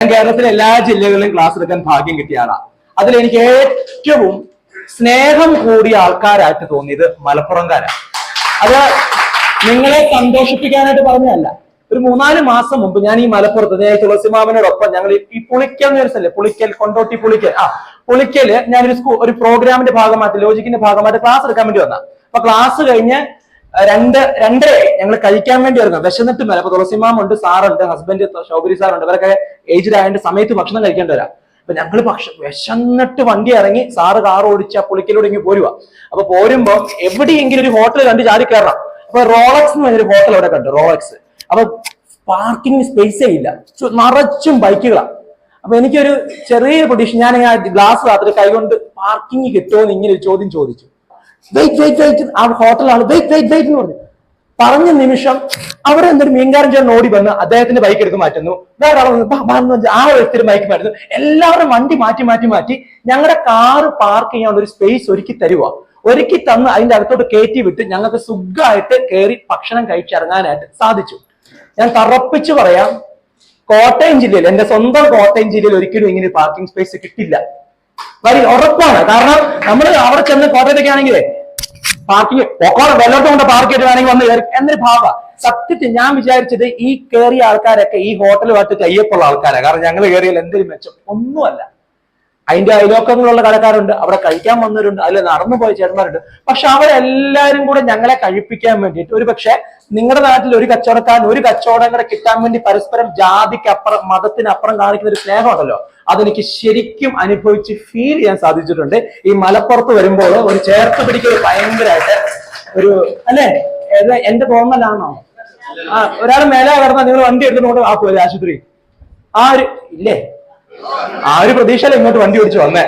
ഞാൻ കേരളത്തിലെ എല്ലാ ജില്ലകളിലും ക്ലാസ് എടുക്കാൻ ഭാഗ്യം കിട്ടിയ ആളാണ്. അതിൽ എനിക്ക് ഏറ്റവും സ്നേഹം കൂടിയ ആൾക്കാരായിട്ട് തോന്നിയത് മലപ്പുറംകാരാണ്. അത് നിങ്ങളെ സന്തോഷിപ്പിക്കാനായിട്ട് പറഞ്ഞതല്ല. ഒരു 3-4 മാസം മുമ്പ് ഞാൻ ഈ മലപ്പുറത്ത് തുളസിമാമനോടൊപ്പം ഞങ്ങൾ ഈ പുളിക്കൽ എന്ന് സ്ഥലം, പുളിക്കൽ, കൊണ്ടോട്ടി പുളിക്കൽ, പുളിക്കല് ഞാനൊരു ഒരു പ്രോഗ്രാമിന്റെ ഭാഗമായിട്ട്, ലോജിക്കിന്റെ ഭാഗമായിട്ട് ക്ലാസ് എടുക്കാൻ വേണ്ടി വന്ന. അപ്പൊ ക്ലാസ് കഴിഞ്ഞ് 2:30 ഞങ്ങൾ കഴിക്കാൻ വേണ്ടി വരുന്നത്. വിശന്നിട്ട് മേലെ. അപ്പൊ തുളസിമാമുണ്ട്, സാറുണ്ട്, ഹസ്ബൻഡ് ശൗബരി സാറുണ്ട്. ഇവരൊക്കെ ഏജ്ഡ് ആയതിന്റെ സമയത്ത് ഭക്ഷണം കഴിക്കേണ്ടി വരാം. അപ്പൊ ഞങ്ങള് വിശന്നിട്ട് വണ്ടി ഇറങ്ങി, സാറ് കാർ ഓടിച്ച് ആ പുളിക്കലൂടെ ഇങ്ങനെ പോരുക. അപ്പൊ പോരുമ്പോ എവിടെയെങ്കിലും ഒരു ഹോട്ടൽ കണ്ട് ചാടി കയറണം. അപ്പൊ റോളക്സ് എന്ന് പറഞ്ഞൊരു ഹോട്ടൽ അവിടെ കണ്ടു, റോളക്സ്. അപ്പൊ പാർക്കിംഗ് സ്പേസേ ഇല്ല, നിറച്ചും ബൈക്കുകളാണ്. അപ്പൊ എനിക്കൊരു ചെറിയ പ്രതീക്ഷ, ഞാൻ ഗ്ലാസ് താത്തിട്ട് കൈകൊണ്ട് പാർക്കിംഗ് കിട്ടുമോ എന്ന് ഇങ്ങനെ ഒരു ചോദ്യം ചോദിച്ചു. വെയിറ്റ് ആ ഹോട്ടലാണ്, വെയിറ്റ് എന്ന് പറഞ്ഞു. പറഞ്ഞ നിമിഷം അവിടെ എന്തൊരു മീൻകാരൻ ചേട്ടൻ ഓടി വന്ന് അദ്ദേഹത്തിന്റെ ബൈക്ക് എടുത്ത് മാറ്റുന്നു. വേറെ ആ വ്യക്തി ബൈക്ക് മാറ്റുന്നു. എല്ലാവരും വണ്ടി മാറ്റി ഞങ്ങളുടെ കാറ് പാർക്ക് ചെയ്യാനുള്ള ഒരു സ്പേസ് ഒരുക്കി തരുക. ഒരുക്കി തന്ന് അതിന്റെ അകത്തോട്ട് കയറ്റി വിട്ട് ഞങ്ങൾക്ക് സുഖമായിട്ട് കയറി ഭക്ഷണം കഴിച്ചിറങ്ങാനായിട്ട് സാധിച്ചു. ഞാൻ തറപ്പിച്ചു പറയാം, കോട്ടയം ജില്ലയിൽ, എന്റെ സ്വന്തം കോട്ടയം ജില്ലയിൽ ഒരിക്കലും ഇങ്ങനെ പാർക്കിംഗ് സ്പേസ് കിട്ടില്ല. ഉറപ്പാണ്. കാരണം നമ്മൾ അവിടെ ചെന്ന് കോട്ടയത്തൊക്കെ ആണെങ്കിലേ പാർക്കിംഗ് വെള്ളത്തോട്ട് കൊണ്ട് പാർക്ക് ചെയ്ത് വേണമെങ്കിൽ വന്ന് കയറി എന്നൊരു ഭാവ. സത്യത്തിൽ ഞാൻ വിചാരിച്ചത് ഈ കയറിയ ആൾക്കാരൊക്കെ ഈ ഹോട്ടലുമായിട്ട് കയ്യപ്പുള്ള ആൾക്കാരാണ്. കാരണം ഞങ്ങൾ കയറിയാൽ എന്തൊരു മെച്ചം, ഒന്നുമല്ല. അതിന്റെ അയലോക്കങ്ങളുള്ള കടക്കാരുണ്ട്, അവിടെ കഴിക്കാൻ വന്നവരുണ്ട്, അതിൽ നടന്നു പോയ ചേട്ടന്മാരുണ്ട്. പക്ഷെ അവരെല്ലാരും കൂടെ ഞങ്ങളെ കഴിപ്പിക്കാൻ വേണ്ടിയിട്ട്, ഒരു പക്ഷെ നിങ്ങളുടെ നാട്ടിൽ ഒരു കച്ചവടക്കാരൻ ഒരു കച്ചവടം കൂടെ കിട്ടാൻ വേണ്ടി പരസ്പരം ജാതിക്കപ്പുറം മതത്തിനപ്പുറം കാണിക്കുന്ന ഒരു സ്നേഹമുണ്ടല്ലോ, അതെനിക്ക് ശരിക്കും അനുഭവിച്ച് ഫീൽ ചെയ്യാൻ സാധിച്ചിട്ടുണ്ട്. ഈ മലപ്പുറത്ത് വരുമ്പോൾ ഒരു ചേർത്ത് പിടിക്കൽ ഭയങ്കരമായിട്ട് ഒരു, അല്ലേ, എന്റെ തോന്നലാണോ? ഒരാൾ മേലെ കിടന്നാൽ നിങ്ങൾ വണ്ടി എടുത്തുകൊണ്ട് ആക്കുമല്ലേ ആശുപത്രി, ആ ഒരു ഇല്ലേ, ആ ഒരു പ്രതീക്ഷയിൽ ഇങ്ങോട്ട് വണ്ടി ഓടിച്ചു വന്നേ.